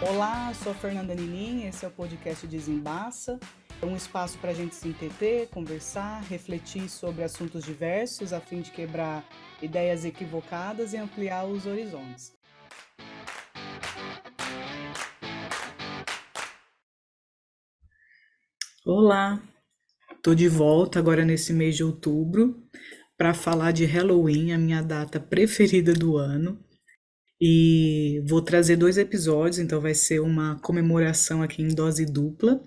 Olá, sou a Fernanda Ninim, esse é o podcast Desembaça. É um espaço para a gente se entender, conversar, refletir sobre assuntos diversos, a fim de quebrar ideias equivocadas e ampliar os horizontes. Olá, estou de volta agora nesse mês de outubro para falar de Halloween, a minha data preferida do ano. E vou trazer 2 episódios, então vai ser uma comemoração aqui em dose dupla,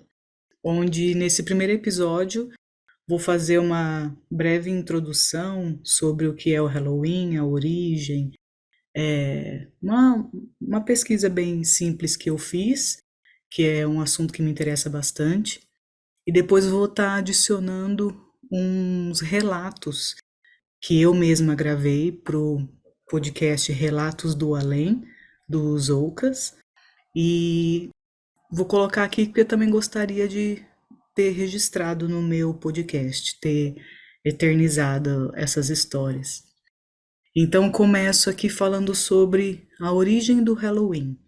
onde nesse primeiro episódio vou fazer uma breve introdução sobre o que é o Halloween, a origem, uma pesquisa bem simples que eu fiz, que é um assunto que me interessa bastante, e depois vou estar adicionando uns relatos que eu mesma gravei pro podcast Relatos do Além, dos Oucas, e vou colocar aqui porque eu também gostaria de ter registrado no meu podcast, ter eternizado essas histórias. Então começo aqui falando sobre a origem do Halloween.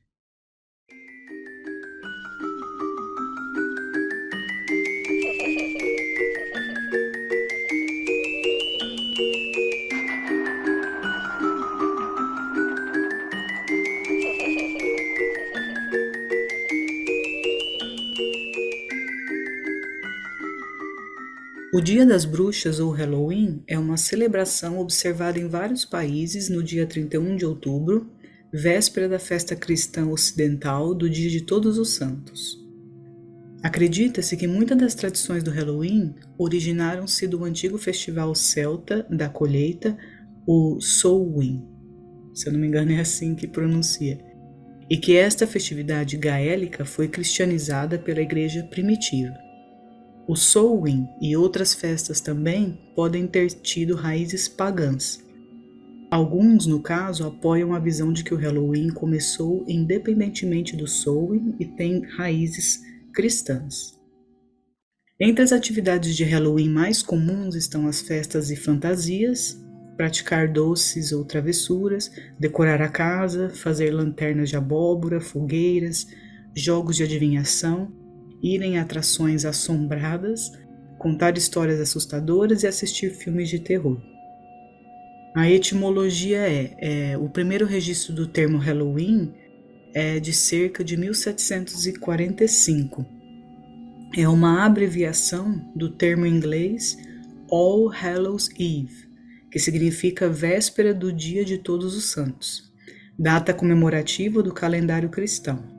O Dia das Bruxas, ou Halloween, é uma celebração observada em vários países no dia 31 de outubro, véspera da festa cristã ocidental do Dia de Todos os Santos. Acredita-se que muitas das tradições do Halloween originaram-se do antigo festival celta da colheita, o Samhain, se eu não me engano é assim que pronuncia, e que esta festividade gaélica foi cristianizada pela igreja primitiva. O Samhain e outras festas também podem ter tido raízes pagãs. Alguns, no caso, apoiam a visão de que o Halloween começou independentemente do Samhain e tem raízes cristãs. Entre as atividades de Halloween mais comuns estão as festas e fantasias, praticar doces ou travessuras, decorar a casa, fazer lanternas de abóbora, fogueiras, jogos de adivinhação, ir em atrações assombradas, contar histórias assustadoras e assistir filmes de terror. A etimologia o primeiro registro do termo Halloween é de cerca de 1745. É uma abreviação do termo inglês All Hallows Eve, que significa véspera do Dia de Todos os Santos, data comemorativa do calendário cristão.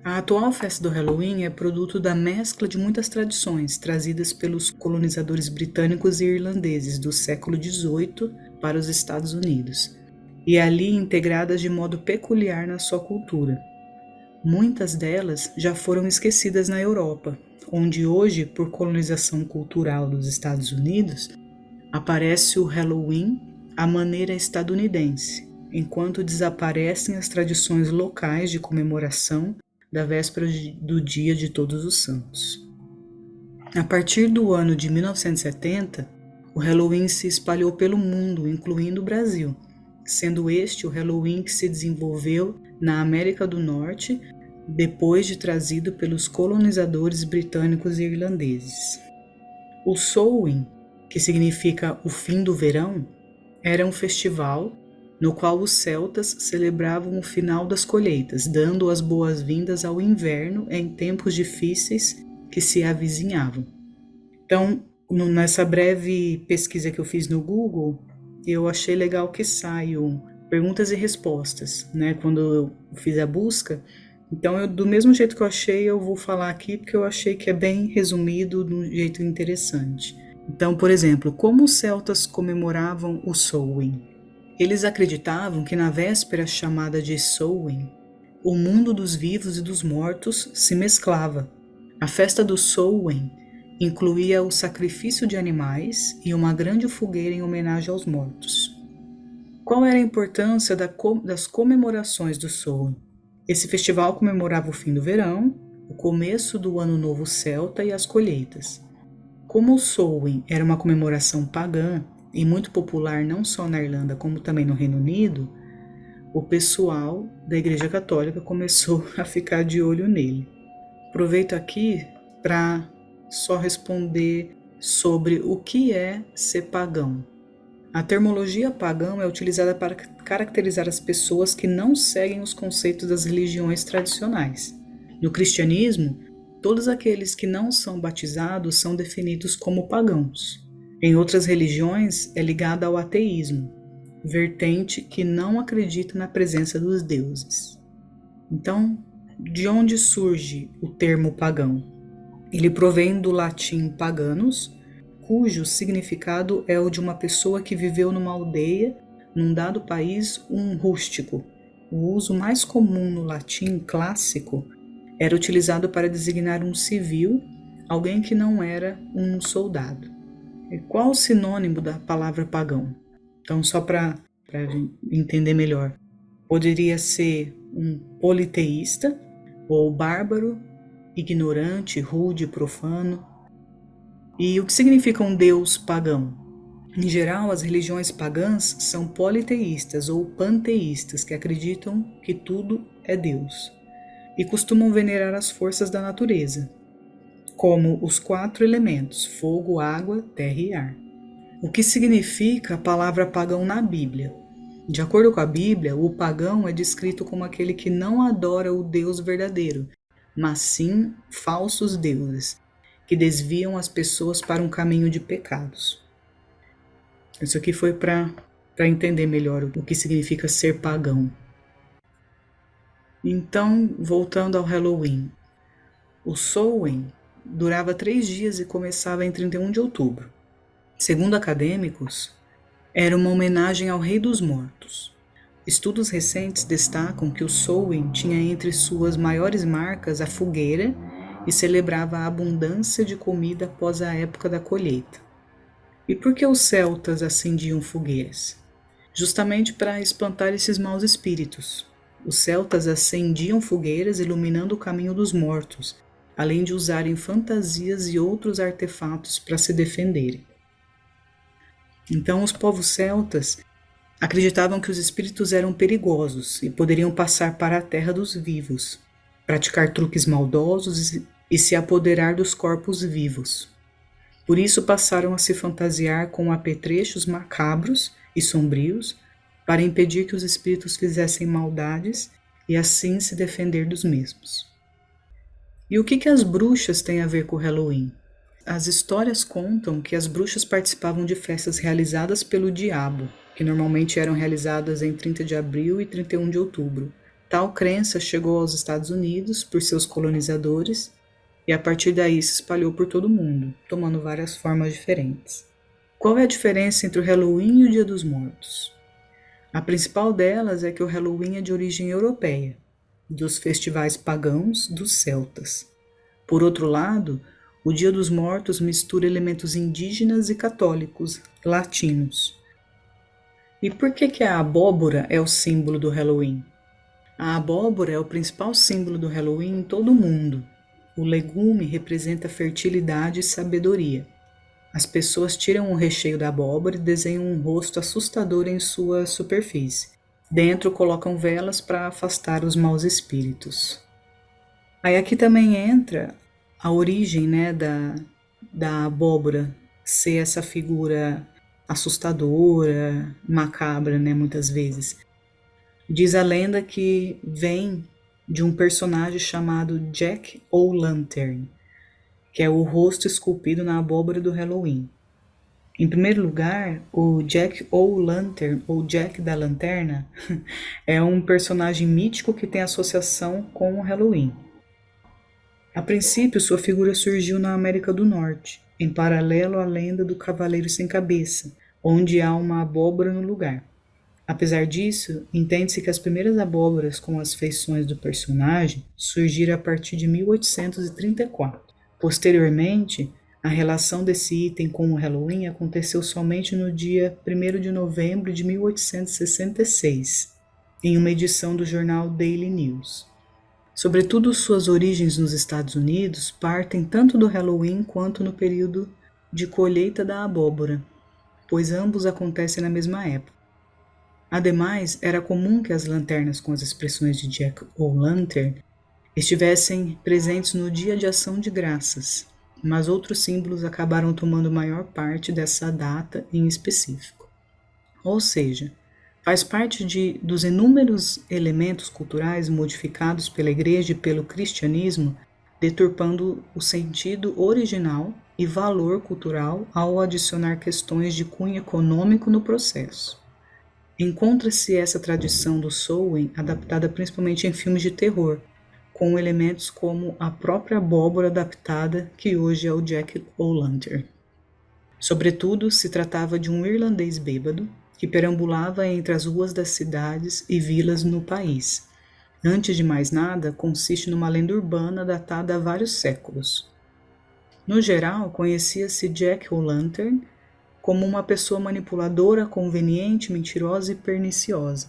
A atual festa do Halloween é produto da mescla de muitas tradições trazidas pelos colonizadores britânicos e irlandeses do século XVIII para os Estados Unidos, e ali integradas de modo peculiar na sua cultura. Muitas delas já foram esquecidas na Europa, onde hoje, por colonização cultural dos Estados Unidos, aparece o Halloween à maneira estadunidense, enquanto desaparecem as tradições locais de comemoração da véspera do Dia de Todos os Santos. A partir do ano de 1970, o Halloween se espalhou pelo mundo, incluindo o Brasil, sendo este o Halloween que se desenvolveu na América do Norte, depois de trazido pelos colonizadores britânicos e irlandeses. O Samhain, que significa o fim do verão, era um festival no qual os celtas celebravam o final das colheitas, dando as boas-vindas ao inverno em tempos difíceis que se avizinhavam. Então, nessa breve pesquisa que eu fiz no Google, eu achei legal que saiam perguntas e respostas, né? Quando eu fiz a busca, então do mesmo jeito que eu achei, eu vou falar aqui porque eu achei que é bem resumido de um jeito interessante. Então, por exemplo, como os celtas comemoravam o Samhain? Eles acreditavam que na véspera chamada de Samhain, o mundo dos vivos e dos mortos se mesclava. A festa do Samhain incluía o sacrifício de animais e uma grande fogueira em homenagem aos mortos. Qual era a importância das comemorações do Samhain? Esse festival comemorava o fim do verão, o começo do ano novo celta e as colheitas. Como o Samhain era uma comemoração pagã, e muito popular não só na Irlanda como também no Reino Unido, o pessoal da Igreja Católica começou a ficar de olho nele. Aproveito aqui para só responder sobre o que é ser pagão. A termologia pagão é utilizada para caracterizar as pessoas que não seguem os conceitos das religiões tradicionais. No cristianismo, todos aqueles que não são batizados são definidos como pagãos. Em outras religiões, é ligada ao ateísmo, vertente que não acredita na presença dos deuses. Então, de onde surge o termo pagão? Ele provém do latim paganus, cujo significado é o de uma pessoa que viveu numa aldeia, num dado país, um rústico. O uso mais comum no latim clássico era utilizado para designar um civil, alguém que não era um soldado. E qual o sinônimo da palavra pagão? Então, só para entender melhor, poderia ser um politeísta, ou bárbaro, ignorante, rude, profano. E o que significa um deus pagão? Em geral, as religiões pagãs são politeístas ou panteístas, que acreditam que tudo é Deus, e costumam venerar as forças da natureza, como os 4 elementos: fogo, água, terra e ar. O que significa a palavra pagão na Bíblia? De acordo com a Bíblia, o pagão é descrito como aquele que não adora o Deus verdadeiro, mas sim falsos deuses, que desviam as pessoas para um caminho de pecados. Isso aqui foi para entender melhor o que significa ser pagão. Então, voltando ao Halloween. O Samhain durava 3 dias e começava em 31 de outubro. Segundo acadêmicos, era uma homenagem ao Rei dos Mortos. Estudos recentes destacam que o Samhain tinha entre suas maiores marcas a fogueira e celebrava a abundância de comida após a época da colheita. E por que os celtas acendiam fogueiras? Justamente para espantar esses maus espíritos. Os celtas acendiam fogueiras iluminando o caminho dos mortos, além de usarem fantasias e outros artefatos para se defenderem. Então, os povos celtas acreditavam que os espíritos eram perigosos e poderiam passar para a terra dos vivos, praticar truques maldosos e se apoderar dos corpos vivos. Por isso passaram a se fantasiar com apetrechos macabros e sombrios para impedir que os espíritos fizessem maldades e assim se defender dos mesmos. E o que as bruxas têm a ver com o Halloween? As histórias contam que as bruxas participavam de festas realizadas pelo diabo, que normalmente eram realizadas em 30 de abril e 31 de outubro. Tal crença chegou aos Estados Unidos por seus colonizadores e a partir daí se espalhou por todo o mundo, tomando várias formas diferentes. Qual é a diferença entre o Halloween e o Dia dos Mortos? A principal delas é que o Halloween é de origem europeia, dos festivais pagãos dos celtas. Por outro lado, o Dia dos Mortos mistura elementos indígenas e católicos, latinos. E por que a abóbora é o símbolo do Halloween? A abóbora é o principal símbolo do Halloween em todo o mundo. O legume representa fertilidade e sabedoria. As pessoas tiram o recheio da abóbora e desenham um rosto assustador em sua superfície. Dentro colocam velas para afastar os maus espíritos. Aí aqui também entra a origem, né, da abóbora ser essa figura assustadora, macabra, né, muitas vezes. Diz a lenda que vem de um personagem chamado Jack O'Lantern, que é o rosto esculpido na abóbora do Halloween. Em primeiro lugar, o Jack O'Lantern, ou Jack da Lanterna, é um personagem mítico que tem associação com o Halloween. A princípio, sua figura surgiu na América do Norte, em paralelo à lenda do Cavaleiro Sem Cabeça, onde há uma abóbora no lugar. Apesar disso, entende-se que as primeiras abóboras com as feições do personagem surgiram a partir de 1834. Posteriormente, a relação desse item com o Halloween aconteceu somente no dia 1º de novembro de 1866, em uma edição do jornal Daily News. Sobretudo, suas origens nos Estados Unidos partem tanto do Halloween quanto no período de colheita da abóbora, pois ambos acontecem na mesma época. Ademais, era comum que as lanternas com as expressões de Jack-o'-lantern estivessem presentes no Dia de Ação de Graças, mas outros símbolos acabaram tomando maior parte dessa data em específico. Ou seja, faz parte dos inúmeros elementos culturais modificados pela Igreja e pelo cristianismo, deturpando o sentido original e valor cultural ao adicionar questões de cunho econômico no processo. Encontra-se essa tradição do Samhain adaptada principalmente em filmes de terror, com elementos como a própria abóbora adaptada, que hoje é o Jack-o'-lantern. Sobretudo, se tratava de um irlandês bêbado que perambulava entre as ruas das cidades e vilas no país. Antes de mais nada, consiste numa lenda urbana datada a vários séculos. No geral, conhecia-se Jack-o'-lantern como uma pessoa manipuladora, conveniente, mentirosa e perniciosa.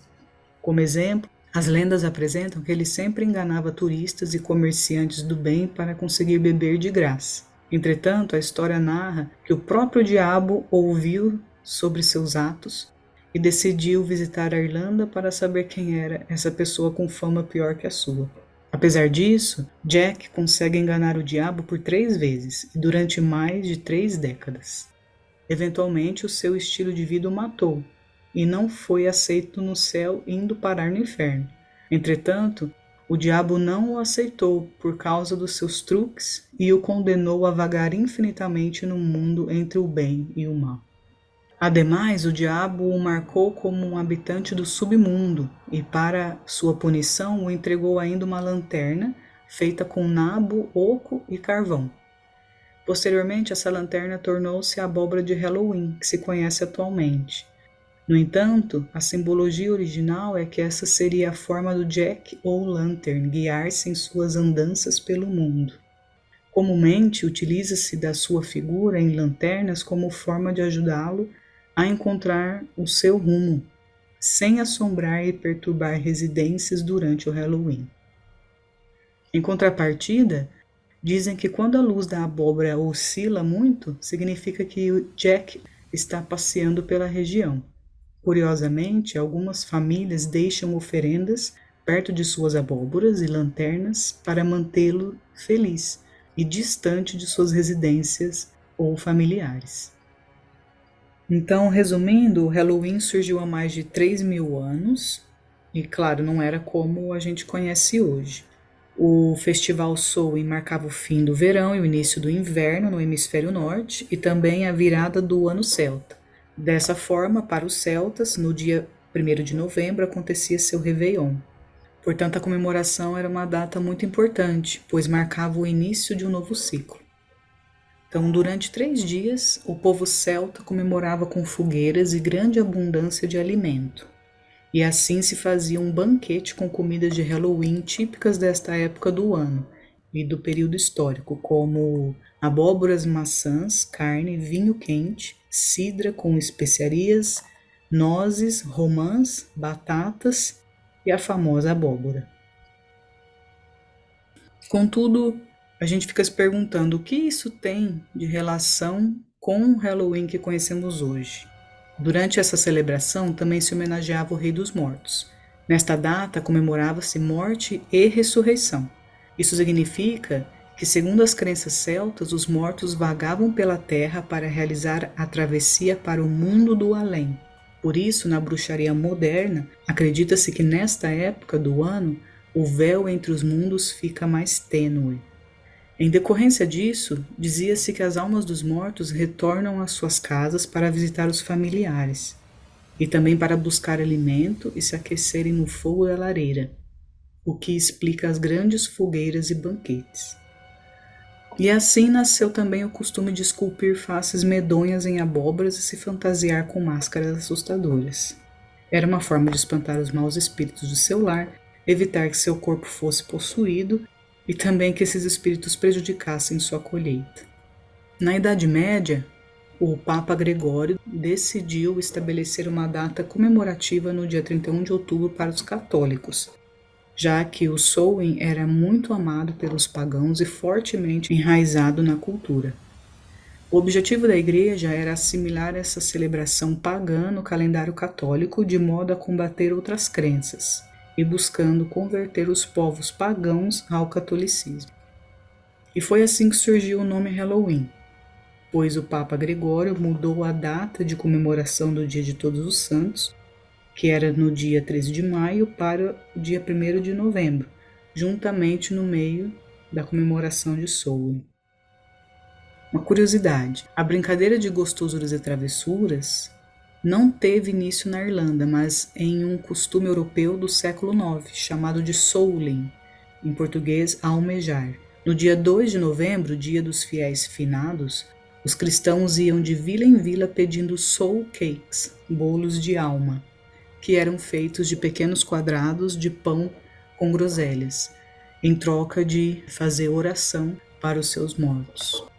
Como exemplo, as lendas apresentam que ele sempre enganava turistas e comerciantes do bem para conseguir beber de graça. Entretanto, a história narra que o próprio diabo ouviu sobre seus atos e decidiu visitar a Irlanda para saber quem era essa pessoa com fama pior que a sua. Apesar disso, Jack consegue enganar o diabo por 3 vezes e durante mais de 3 décadas. Eventualmente, o seu estilo de vida o matou e não foi aceito no céu, indo parar no inferno. Entretanto, o diabo não o aceitou por causa dos seus truques e o condenou a vagar infinitamente no mundo entre o bem e o mal. Ademais, o diabo o marcou como um habitante do submundo e, para sua punição, o entregou ainda uma lanterna feita com nabo, oco e carvão. Posteriormente, essa lanterna tornou-se a abóbora de Halloween, que se conhece atualmente. No entanto, a simbologia original é que essa seria a forma do Jack-o'-lantern guiar-se em suas andanças pelo mundo. Comumente, utiliza-se da sua figura em lanternas como forma de ajudá-lo a encontrar o seu rumo, sem assombrar e perturbar residências durante o Halloween. Em contrapartida, dizem que quando a luz da abóbora oscila muito, significa que o Jack está passeando pela região. Curiosamente, algumas famílias deixam oferendas perto de suas abóboras e lanternas para mantê-lo feliz e distante de suas residências ou familiares. Então, resumindo, o Halloween surgiu há mais de 3.000 anos e, claro, não era como a gente conhece hoje. O festival Samhain marcava o fim do verão e o início do inverno no hemisfério norte e também a virada do ano celta. Dessa forma, para os celtas, no dia 1º de novembro acontecia seu Réveillon. Portanto, a comemoração era uma data muito importante, pois marcava o início de um novo ciclo. Então, durante 3 dias, o povo celta comemorava com fogueiras e grande abundância de alimento. E assim se fazia um banquete com comidas de Halloween típicas desta época do ano e do período histórico, como abóboras, maçãs, carne, vinho quente, cidra com especiarias, nozes, romãs, batatas e a famosa abóbora. Contudo, a gente fica se perguntando o que isso tem de relação com o Halloween que conhecemos hoje. Durante essa celebração também se homenageava o Rei dos Mortos. Nesta data comemorava-se morte e ressurreição. Isso significa que, segundo as crenças celtas, os mortos vagavam pela terra para realizar a travessia para o mundo do além. Por isso, na bruxaria moderna, acredita-se que nesta época do ano o véu entre os mundos fica mais tênue. Em decorrência disso, dizia-se que as almas dos mortos retornam às suas casas para visitar os familiares e também para buscar alimento e se aquecerem no fogo da lareira, o que explica as grandes fogueiras e banquetes. E assim nasceu também o costume de esculpir faces medonhas em abóboras e se fantasiar com máscaras assustadoras. Era uma forma de espantar os maus espíritos do seu lar, evitar que seu corpo fosse possuído e também que esses espíritos prejudicassem sua colheita. Na Idade Média, o Papa Gregório decidiu estabelecer uma data comemorativa no dia 31 de outubro para os católicos, já que o Samhain era muito amado pelos pagãos e fortemente enraizado na cultura. O objetivo da igreja era assimilar essa celebração pagã no calendário católico de modo a combater outras crenças e buscando converter os povos pagãos ao catolicismo. E foi assim que surgiu o nome Halloween, pois o Papa Gregório mudou a data de comemoração do Dia de Todos os Santos, que era no dia 13 de maio, para o dia 1º de novembro, juntamente no meio da comemoração de Samhain. Uma curiosidade, a brincadeira de gostosuras e travessuras não teve início na Irlanda, mas em um costume europeu do século IX, chamado de Samhain, em português almejar. No dia 2 de novembro, dia dos fiéis finados, os cristãos iam de vila em vila pedindo soul cakes, bolos de alma, que eram feitos de pequenos quadrados de pão com groselhas, em troca de fazer oração para os seus mortos.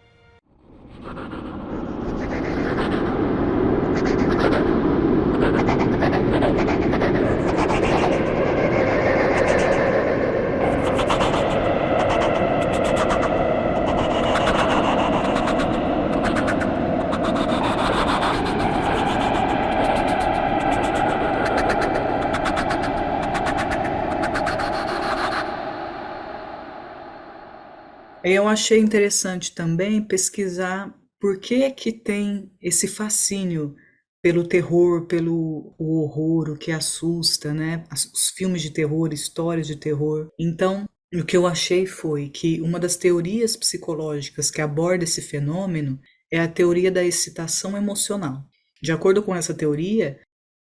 Eu achei interessante também pesquisar por que que tem esse fascínio pelo terror, pelo o horror, o que assusta, né? Os filmes de terror, histórias de terror. Então, o que eu achei foi que uma das teorias psicológicas que aborda esse fenômeno é a teoria da excitação emocional. De acordo com essa teoria,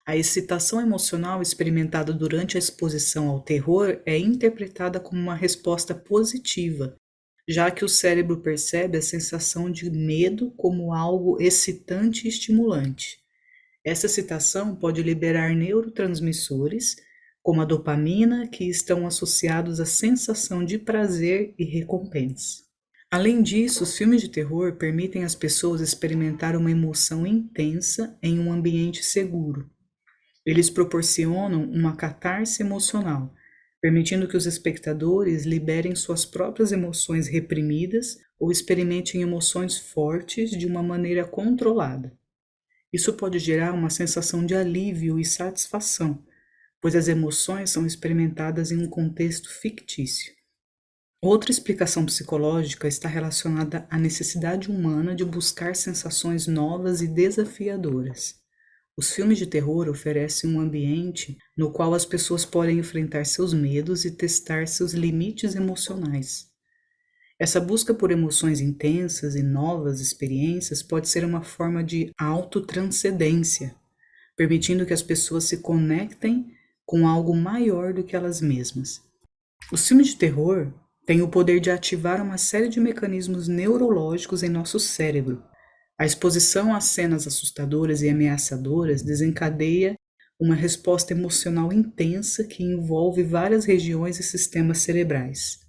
a excitação emocional experimentada durante a exposição ao terror é interpretada como uma resposta positiva, já que o cérebro percebe a sensação de medo como algo excitante e estimulante. Essa excitação pode liberar neurotransmissores, como a dopamina, que estão associados à sensação de prazer e recompensa. Além disso, os filmes de terror permitem às pessoas experimentar uma emoção intensa em um ambiente seguro. Eles proporcionam uma catarse emocional, permitindo que os espectadores liberem suas próprias emoções reprimidas ou experimentem emoções fortes de uma maneira controlada. Isso pode gerar uma sensação de alívio e satisfação, pois as emoções são experimentadas em um contexto fictício. Outra explicação psicológica está relacionada à necessidade humana de buscar sensações novas e desafiadoras. Os filmes de terror oferecem um ambiente no qual as pessoas podem enfrentar seus medos e testar seus limites emocionais. Essa busca por emoções intensas e novas experiências pode ser uma forma de autotranscendência, permitindo que as pessoas se conectem com algo maior do que elas mesmas. Os filmes de terror têm o poder de ativar uma série de mecanismos neurológicos em nosso cérebro. A exposição a cenas assustadoras e ameaçadoras desencadeia uma resposta emocional intensa que envolve várias regiões e sistemas cerebrais.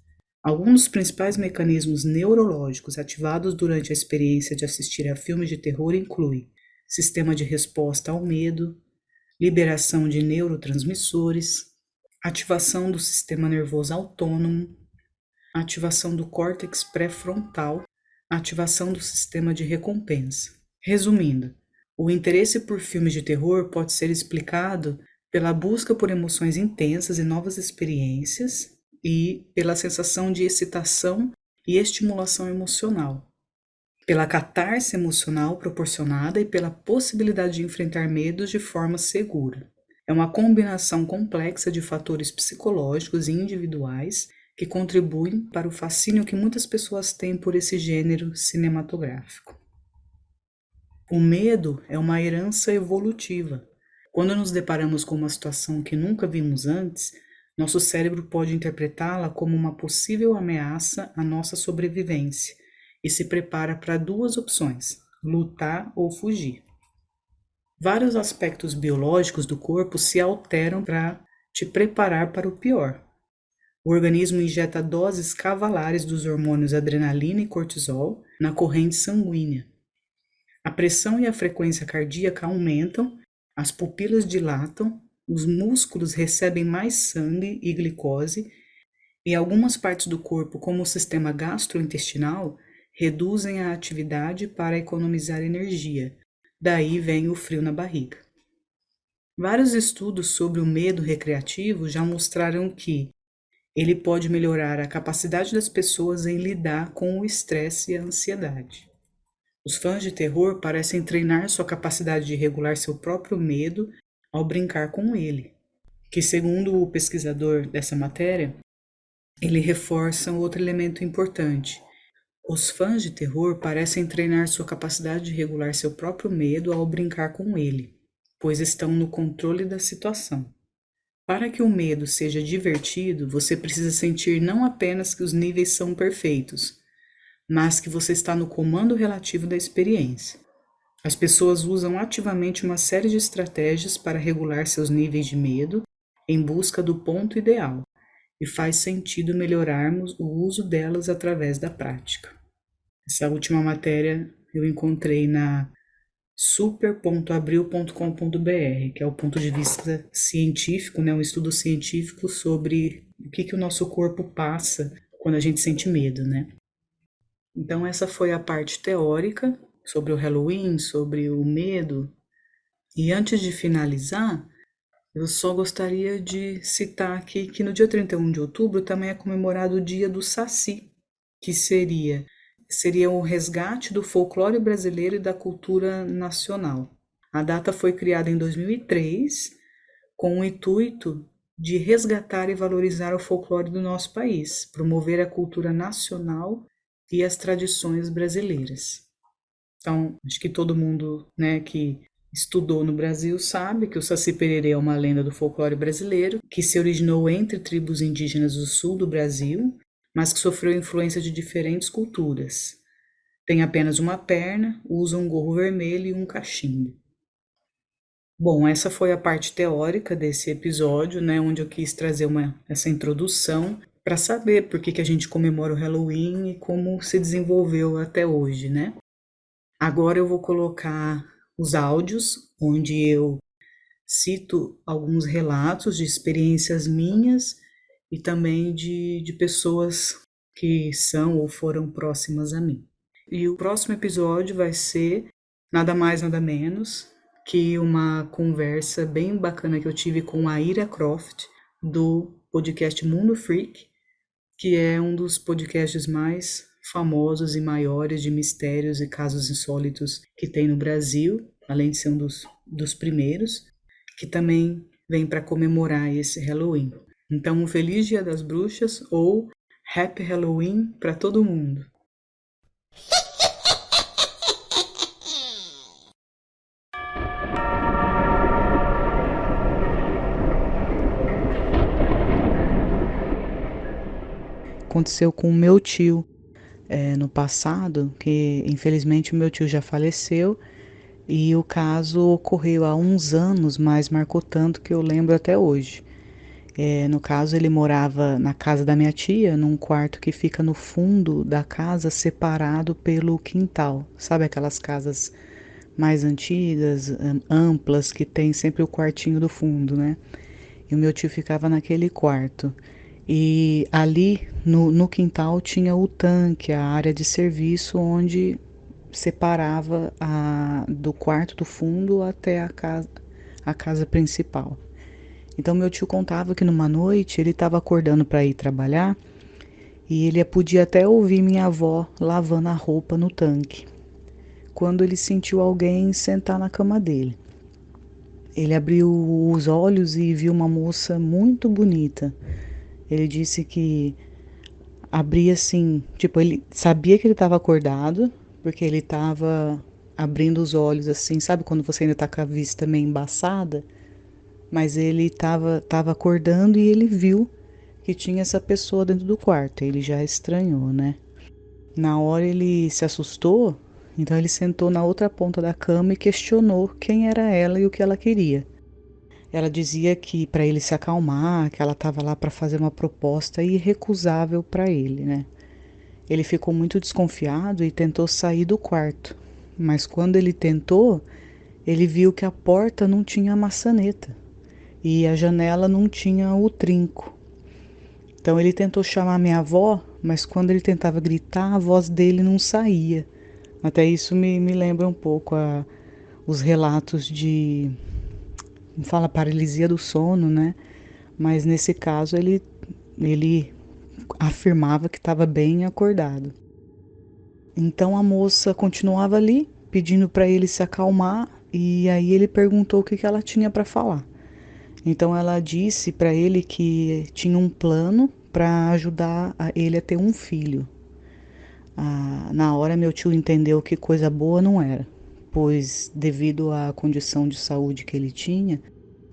Alguns dos principais mecanismos neurológicos ativados durante a experiência de assistir a filmes de terror incluem sistema de resposta ao medo, liberação de neurotransmissores, ativação do sistema nervoso autônomo, ativação do córtex pré-frontal, ativação do sistema de recompensa. Resumindo, o interesse por filmes de terror pode ser explicado pela busca por emoções intensas e novas experiências e pela sensação de excitação e estimulação emocional, pela catarse emocional proporcionada e pela possibilidade de enfrentar medos de forma segura. É uma combinação complexa de fatores psicológicos e individuais que contribuem para o fascínio que muitas pessoas têm por esse gênero cinematográfico. O medo é uma herança evolutiva. Quando nos deparamos com uma situação que nunca vimos antes, nosso cérebro pode interpretá-la como uma possível ameaça à nossa sobrevivência e se prepara para duas opções: lutar ou fugir. Vários aspectos biológicos do corpo se alteram para te preparar para o pior. O organismo injeta doses cavalares dos hormônios adrenalina e cortisol na corrente sanguínea. A pressão e a frequência cardíaca aumentam, as pupilas dilatam, os músculos recebem mais sangue e glicose, e algumas partes do corpo, como o sistema gastrointestinal, reduzem a atividade para economizar energia. Daí vem o frio na barriga. Vários estudos sobre o medo recreativo já mostraram que ele pode melhorar a capacidade das pessoas em lidar com o estresse e a ansiedade. Os fãs de terror parecem treinar sua capacidade de regular seu próprio medo ao brincar com ele, que, segundo o pesquisador dessa matéria, ele reforça um outro elemento importante. Os fãs de terror parecem treinar sua capacidade de regular seu próprio medo ao brincar com ele, pois estão no controle da situação. Para que o medo seja divertido, você precisa sentir não apenas que os níveis são perfeitos, mas que você está no comando relativo da experiência. As pessoas usam ativamente uma série de estratégias para regular seus níveis de medo em busca do ponto ideal, e faz sentido melhorarmos o uso delas através da prática. Essa última matéria eu encontrei na super.abril.com.br, que é o ponto de vista científico, né, um estudo científico sobre o que o nosso corpo passa quando a gente sente medo, né? Então essa foi a parte teórica sobre o Halloween, sobre o medo. E antes de finalizar, eu só gostaria de citar aqui que no dia 31 de outubro também é comemorado o Dia do Saci, que seria o resgate do folclore brasileiro e da cultura nacional. A data foi criada em 2003 com o intuito de resgatar e valorizar o folclore do nosso país, promover a cultura nacional e as tradições brasileiras. Então, acho que todo mundo, né, que estudou no Brasil sabe que o Saci Pererê é uma lenda do folclore brasileiro que se originou entre tribos indígenas do sul do Brasil, mas que sofreu influência de diferentes culturas. Tem apenas uma perna, usa um gorro vermelho e um cachimbo. Bom, essa foi a parte teórica desse episódio, né, onde eu quis trazer essa introdução para saber por que a gente comemora o Halloween e como se desenvolveu até hoje, né? Agora eu vou colocar os áudios, onde eu cito alguns relatos de experiências minhas e também de pessoas que são ou foram próximas a mim. E o próximo episódio vai ser nada mais, nada menos que uma conversa bem bacana que eu tive com a Ira Croft, do podcast Mundo Freak, que é um dos podcasts mais famosos e maiores de mistérios e casos insólitos que tem no Brasil, além de ser um dos primeiros, que também vem para comemorar esse Halloween. Então, um feliz Dia das Bruxas ou Happy Halloween para todo mundo! Aconteceu com o meu tio no passado, que infelizmente o meu tio já faleceu, e o caso ocorreu há uns anos, mas marcou tanto que eu lembro até hoje. No caso, ele morava na casa da minha tia, num quarto que fica no fundo da casa, separado pelo quintal. Sabe aquelas casas mais antigas, amplas, que tem sempre o quartinho do fundo, né? E o meu tio ficava naquele quarto. E ali no quintal tinha o tanque, a área de serviço, onde separava do quarto do fundo até a casa principal. Então meu tio contava que numa noite ele estava acordando para ir trabalhar e ele podia até ouvir minha avó lavando a roupa no tanque, quando ele sentiu alguém sentar na cama dele. Ele abriu os olhos e viu uma moça muito bonita. Ele disse que abria assim, tipo, ele sabia que ele estava acordado, porque ele estava abrindo os olhos assim, sabe quando você ainda está com a vista meio embaçada? Mas ele estava acordando e ele viu que tinha essa pessoa dentro do quarto. Ele já estranhou, né? Na hora ele se assustou, então ele sentou na outra ponta da cama e questionou quem era ela e o que ela queria. Ela dizia que para ele se acalmar, que ela estava lá para fazer uma proposta irrecusável para ele, né? Ele ficou muito desconfiado e tentou sair do quarto. Mas quando ele tentou, ele viu que a porta não tinha maçaneta e a janela não tinha o trinco. Então ele tentou chamar minha avó mas quando ele tentava gritar, a voz dele não saía. Até isso me lembra um pouco os relatos de, fala paralisia do sono, né? Mas nesse caso ele afirmava que estava bem acordado. Então a moça continuava ali, pedindo para ele se acalmar, e aí ele perguntou o que que ela tinha para falar. Então ela disse para ele que tinha um plano para ajudar ele a ter um filho. Na hora meu tio entendeu que coisa boa não era, pois devido à condição de saúde que ele tinha,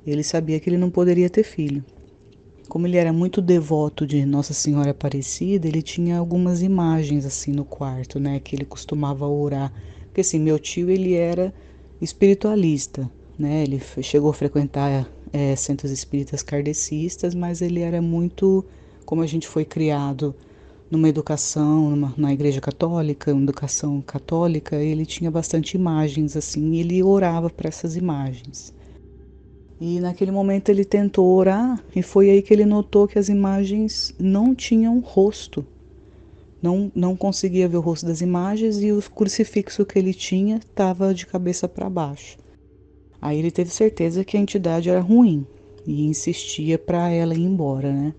ele sabia que ele não poderia ter filho. Como ele era muito devoto de Nossa Senhora Aparecida, ele tinha algumas imagens assim no quarto, né, que ele costumava orar. Porque assim, meu tio ele era espiritualista, né? Ele chegou a frequentar centros espíritas kardecistas, mas ele era muito, como a gente foi criado numa educação, na igreja católica, uma educação católica, ele tinha bastante imagens assim, e ele orava para essas imagens. E naquele momento ele tentou orar e foi aí que ele notou que as imagens não tinham rosto. Não conseguia ver o rosto das imagens e o crucifixo que ele tinha estava de cabeça para baixo. Aí ele teve certeza que a entidade era ruim e insistia para ela ir embora, né?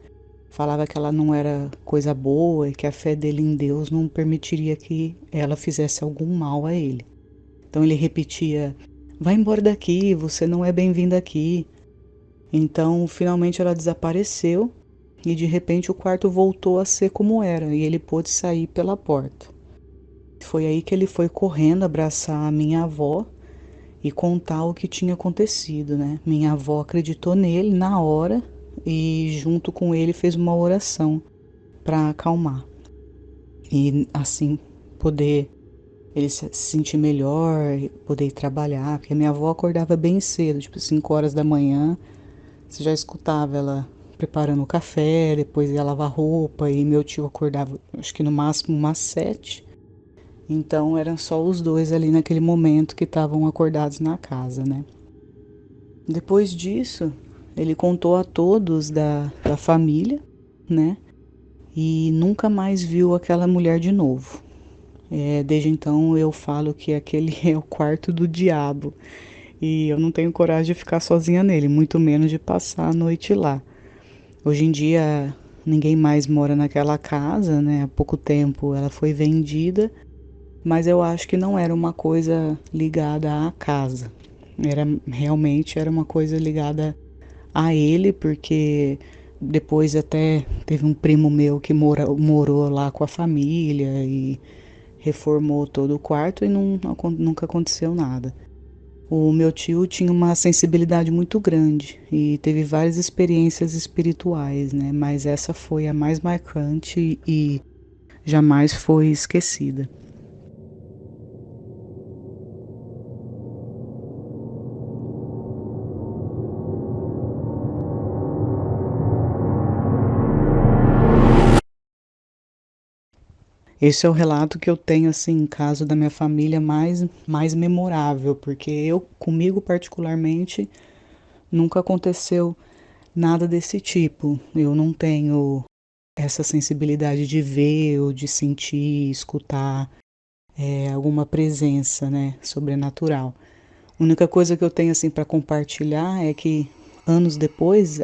Falava que ela não era coisa boa e que a fé dele em Deus não permitiria que ela fizesse algum mal a ele. Então ele repetia: vai embora daqui, você não é bem-vindo aqui. Então finalmente ela desapareceu e de repente o quarto voltou a ser como era e ele pôde sair pela porta. Foi aí que ele foi correndo abraçar a minha avó e contar o que tinha acontecido, né? Minha avó acreditou nele na hora e junto com ele fez uma oração para acalmar e assim poder ele se sentir melhor, poder ir trabalhar, porque a minha avó acordava bem cedo, tipo 5 horas da manhã, você já escutava ela preparando o café, depois ia lavar roupa e meu tio acordava, acho que no máximo umas 7. Então eram só os dois ali naquele momento que estavam acordados na casa, né? Depois disso, ele contou a todos da família, né? E nunca mais viu aquela mulher de novo. Desde então eu falo que aquele é o quarto do diabo. E eu não tenho coragem de ficar sozinha nele, muito menos de passar a noite lá. Hoje em dia ninguém mais mora naquela casa, né? Há pouco tempo ela foi vendida, mas eu acho que não era uma coisa ligada à casa. Realmente era uma coisa ligada a ele, porque depois até teve um primo meu que morou lá com a família e reformou todo o quarto e nunca aconteceu nada. O meu tio tinha uma sensibilidade muito grande e teve várias experiências espirituais, né? Mas essa foi a mais marcante e jamais foi esquecida. Esse é o relato que eu tenho, assim, em caso da minha família mais memorável, porque comigo particularmente, nunca aconteceu nada desse tipo. Eu não tenho essa sensibilidade de ver ou de sentir, escutar alguma presença, né, sobrenatural. A única coisa que eu tenho, assim, para compartilhar é que anos depois,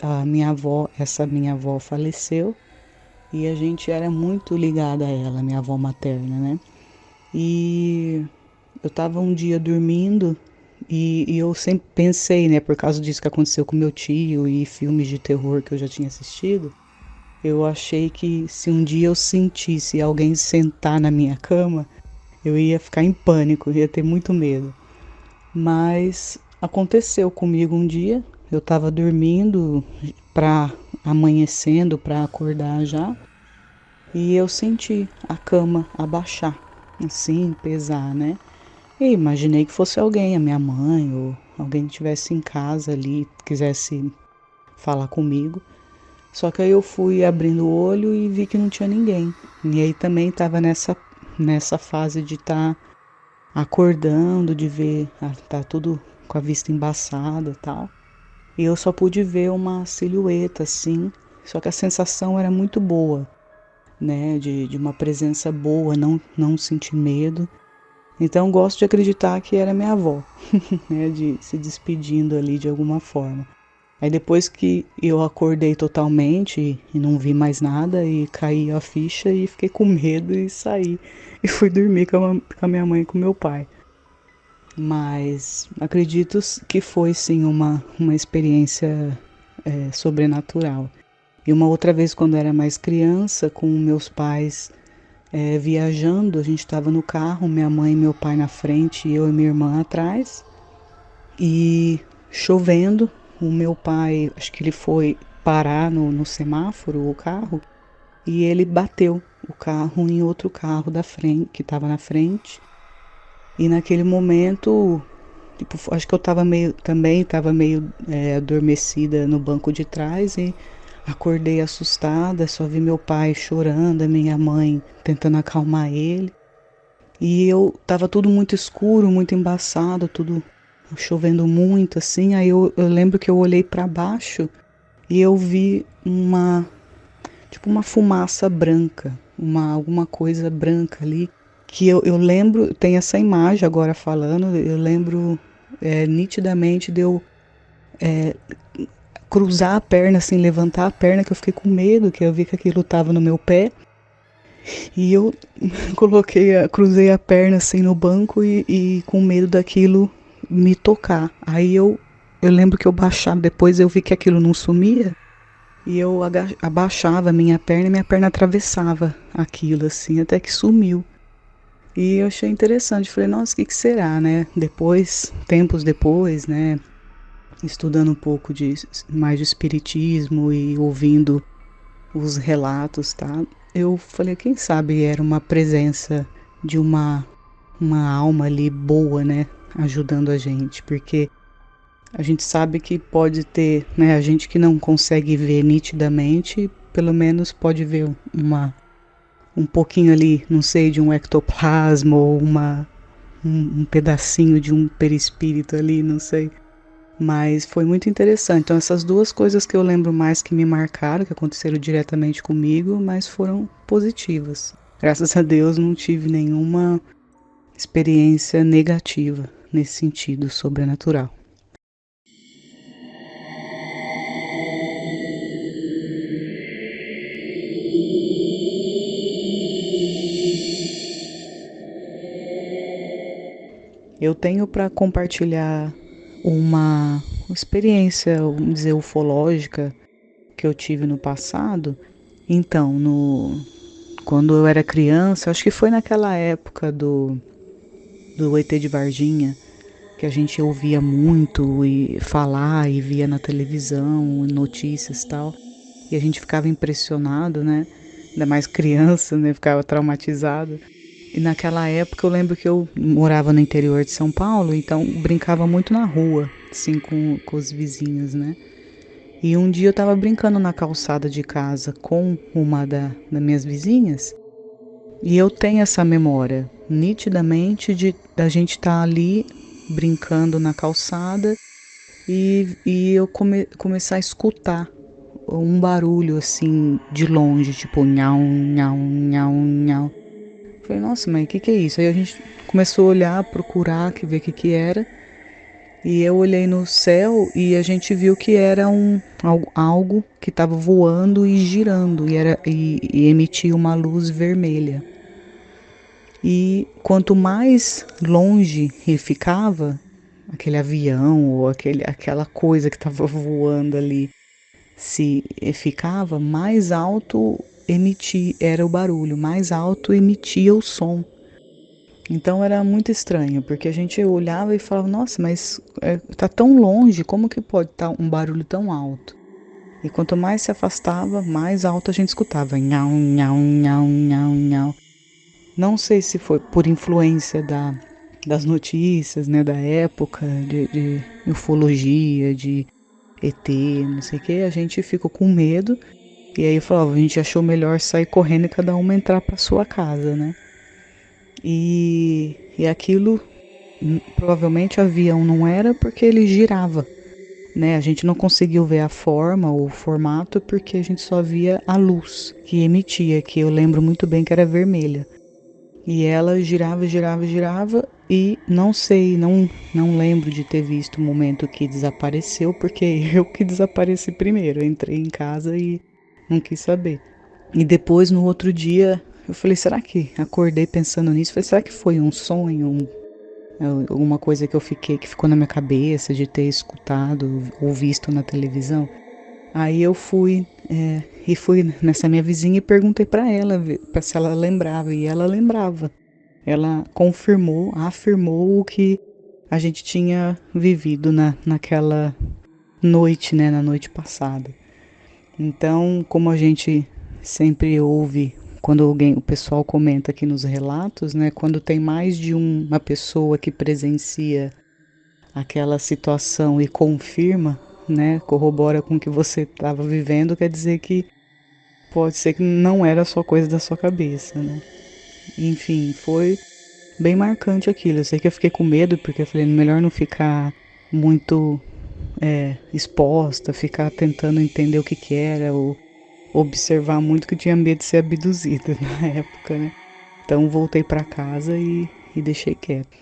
essa minha avó faleceu e a gente era muito ligada a ela, minha avó materna, né? E eu tava um dia dormindo e eu sempre pensei, né, por causa disso que aconteceu com meu tio e filmes de terror que eu já tinha assistido, eu achei que se um dia eu sentisse alguém sentar na minha cama, eu ia ficar em pânico, ia ter muito medo. Mas aconteceu comigo um dia, eu tava dormindo pra amanhecendo, pra acordar já, e eu senti a cama abaixar, assim, pesar, né? E imaginei que fosse alguém, a minha mãe ou alguém que estivesse em casa ali, quisesse falar comigo. Só que aí eu fui abrindo o olho e vi que não tinha ninguém. E aí também estava nessa fase de estar acordando, de ver, tá tudo com a vista embaçada e tal. E eu só pude ver uma silhueta assim, só que a sensação era muito boa. né, de uma presença boa, não sentir medo. Então gosto de acreditar que era minha avó, né, de se despedindo ali de alguma forma. Aí depois que eu acordei totalmente e não vi mais nada e caí a ficha e fiquei com medo e saí e fui dormir com a minha mãe e com meu pai. Mas acredito que foi sim uma experiência sobrenatural. E uma outra vez, quando eu era mais criança, com meus pais viajando, a gente estava no carro, minha mãe e meu pai na frente, eu e minha irmã atrás, e chovendo. O meu pai, acho que ele foi parar no semáforo, o carro, e ele bateu o carro em outro carro da frente, que estava na frente. E naquele momento, tipo, acho que eu estava meio adormecida no banco de trás e acordei assustada, só vi meu pai chorando, a minha mãe tentando acalmar ele. E tava tudo muito escuro, muito embaçado, tudo chovendo muito assim. Aí eu lembro que eu olhei para baixo e eu vi tipo uma fumaça branca, alguma coisa branca ali. Que eu lembro, tem essa imagem agora falando, eu lembro nitidamente de eu cruzar a perna, assim, levantar a perna, que eu fiquei com medo, que eu vi que aquilo tava no meu pé. E eu cruzei a perna assim no banco e com medo daquilo me tocar. Aí eu lembro que eu baixava, depois eu vi que aquilo não sumia. E eu abaixava a minha perna e minha perna atravessava aquilo assim, até que sumiu. E eu achei interessante, falei, nossa, o que será, né? Depois, tempos depois, né? Estudando um pouco mais de espiritismo e ouvindo os relatos, tá? Eu falei, quem sabe era uma presença de uma alma ali boa, né? Ajudando a gente, porque a gente sabe que pode ter, né? A gente que não consegue ver nitidamente, pelo menos pode ver um pouquinho ali, não sei, de um ectoplasma ou um pedacinho de um perispírito ali, não sei. Mas foi muito interessante. Então, essas duas coisas que eu lembro mais que me marcaram, que aconteceram diretamente comigo, mas foram positivas. Graças a Deus não tive nenhuma experiência negativa nesse sentido sobrenatural. Eu tenho para compartilhar uma experiência, vamos dizer, ufológica que eu tive no passado. Então, quando eu era criança, acho que foi naquela época do ET de Varginha, que a gente ouvia muito e falar e via na televisão, notícias e tal. E a gente ficava impressionado, né? Ainda mais criança, né? Ficava traumatizado. E naquela época eu lembro que eu morava no interior de São Paulo, então brincava muito na rua, assim, com os vizinhos, né? E um dia eu tava brincando na calçada de casa com uma das minhas vizinhas, e eu tenho essa memória nitidamente de da gente estar ali brincando na calçada e eu começar a escutar um barulho assim de longe, tipo nhau, nhau, nhau, nhau. Falei, nossa, mas o que é isso? Aí a gente começou a olhar, procurar, ver o que era. E eu olhei no céu e a gente viu que era algo que estava voando e girando e emitia uma luz vermelha. E quanto mais longe ele ficava, aquele avião ou aquela coisa que estava voando ali, se ficava, mais alto era o barulho, mais alto emitia o som. Então era muito estranho, porque a gente olhava e falava, nossa, mas tá tão longe, como que pode estar um barulho tão alto? E quanto mais se afastava, mais alto a gente escutava, nhau, nhau, nhau, nhau, nhau. Não sei se foi por influência das notícias, né, da época, de ufologia, de ET, não sei o que, a gente ficou com medo. E aí falava, a gente achou melhor sair correndo e cada uma entrar para sua casa, né? E aquilo, provavelmente avião não era porque ele girava. né? A gente não conseguiu ver a forma ou o formato porque a gente só via a luz que emitia, que eu lembro muito bem que era vermelha. E ela girava, girava, girava e não sei, não lembro de ter visto o momento que desapareceu, porque eu que desapareci primeiro. Eu entrei em casa e não quis saber. E depois, no outro dia, eu falei, será que acordei pensando nisso? Falei, será que foi um sonho, alguma coisa que que ficou na minha cabeça de ter escutado ou visto na televisão? Aí eu fui nessa minha vizinha e perguntei para ela se ela lembrava, e ela lembrava. Ela afirmou o que a gente tinha vivido naquela noite, né, na noite passada. Então, como a gente sempre ouve quando o pessoal comenta aqui nos relatos, né, quando tem mais de uma pessoa que presencia aquela situação e confirma, né, corrobora com o que você estava vivendo, quer dizer que pode ser que não era só coisa da sua cabeça, né? Enfim, foi bem marcante aquilo. Eu sei que eu fiquei com medo porque eu falei, melhor não ficar muito exposta, ficar tentando entender o que que era, ou observar muito, que eu tinha medo de ser abduzida na época, né? Então voltei para casa e deixei quieto.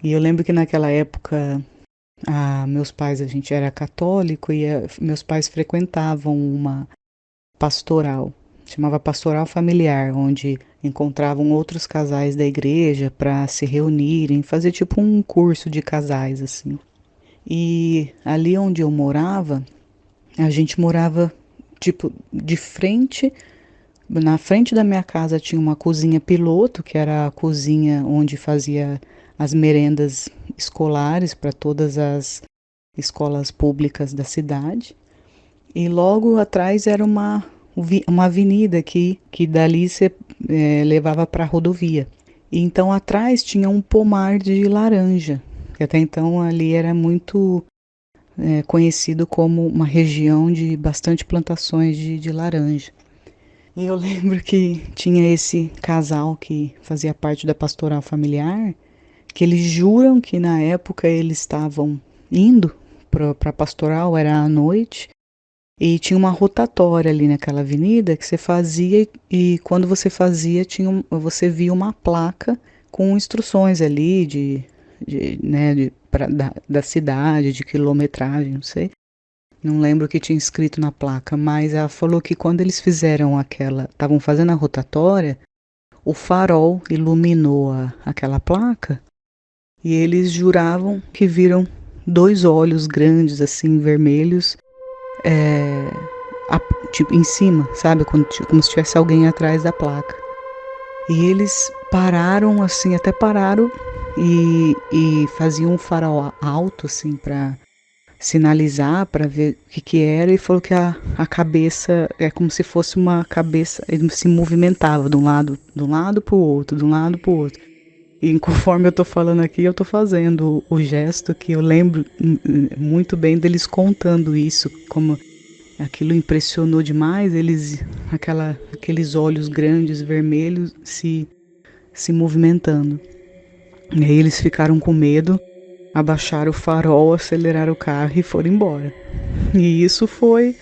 E eu lembro que naquela época, meus pais, a gente era católico e meus pais frequentavam uma pastoral, chamava Pastoral Familiar, onde encontravam outros casais da igreja para se reunirem, fazer tipo um curso de casais assim. E ali onde eu morava, a gente morava tipo de frente, na frente da minha casa tinha uma cozinha piloto, que era a cozinha onde fazia as merendas escolares para todas as escolas públicas da cidade. E logo atrás era uma avenida que dali você levava para a rodovia. E então atrás tinha um pomar de laranja, que até então ali era muito conhecido como uma região de bastante plantações de laranja. E eu lembro que tinha esse casal que fazia parte da pastoral familiar, que eles juram que na época eles estavam indo para a pastoral, era à noite, e tinha uma rotatória ali naquela avenida que você fazia e quando você fazia você via uma placa com instruções ali né, da cidade, de quilometragem, não sei. Não lembro o que tinha escrito na placa, mas ela falou que quando eles estavam fazendo a rotatória, o farol iluminou aquela placa e eles juravam que viram dois olhos grandes assim, vermelhos, é, tipo, em cima, sabe? Como se tivesse alguém atrás da placa. E eles pararam assim, até pararam e faziam um farol alto assim para sinalizar, para ver o que que era, e falou que a cabeça é como se fosse uma cabeça, ele se movimentava de um lado para o outro, de um lado para o outro. E conforme eu tô falando aqui, eu tô fazendo o gesto que eu lembro muito bem deles contando isso, como aquilo impressionou demais, aqueles olhos grandes, vermelhos, se movimentando. E aí eles ficaram com medo, abaixaram o farol, aceleraram o carro e foram embora. E isso foi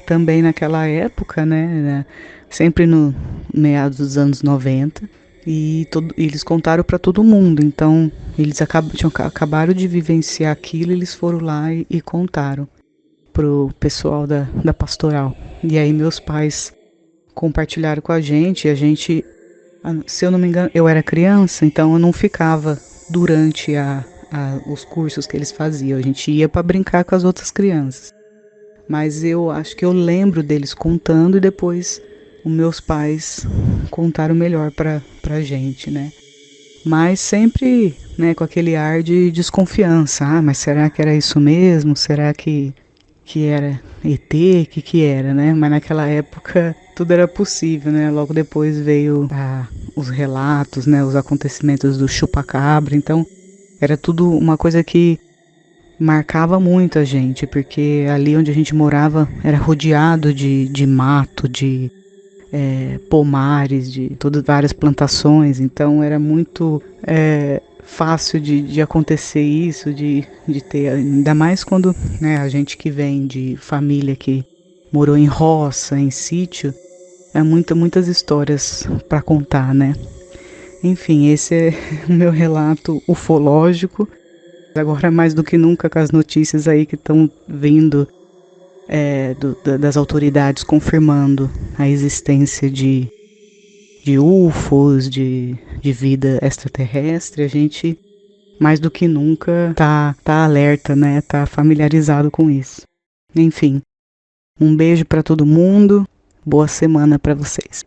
também naquela época, né? Sempre no meados dos anos 90. E eles contaram para todo mundo. Então, eles acabaram de vivenciar aquilo, eles foram lá e contaram pro pessoal da pastoral. E aí meus pais compartilharam com a gente, se eu não me engano, eu era criança, então eu não ficava durante os cursos que eles faziam. A gente ia para brincar com as outras crianças. Mas eu acho que eu lembro deles contando e depois os meus pais contaram melhor pra gente, né? Mas sempre, né, com aquele ar de desconfiança. Ah, mas será que era isso mesmo? Será que era ET? Que era, né? Mas naquela época tudo era possível, né? Logo depois veio os relatos, né? Os acontecimentos do chupacabra. Então era tudo uma coisa que marcava muito a gente, porque ali onde a gente morava era rodeado de mato, de pomares, de todas várias plantações, então era muito fácil de acontecer isso, de ter, ainda mais quando, né, a gente que vem de família que morou em roça, em sítio, muitas histórias para contar, né? Enfim, esse é o meu relato ufológico. Agora, mais do que nunca, com as notícias aí que estão vindo das autoridades confirmando a existência de UFOs, de vida extraterrestre, a gente, mais do que nunca, tá alerta, né? Tá familiarizado com isso. Enfim, um beijo para todo mundo, boa semana para vocês.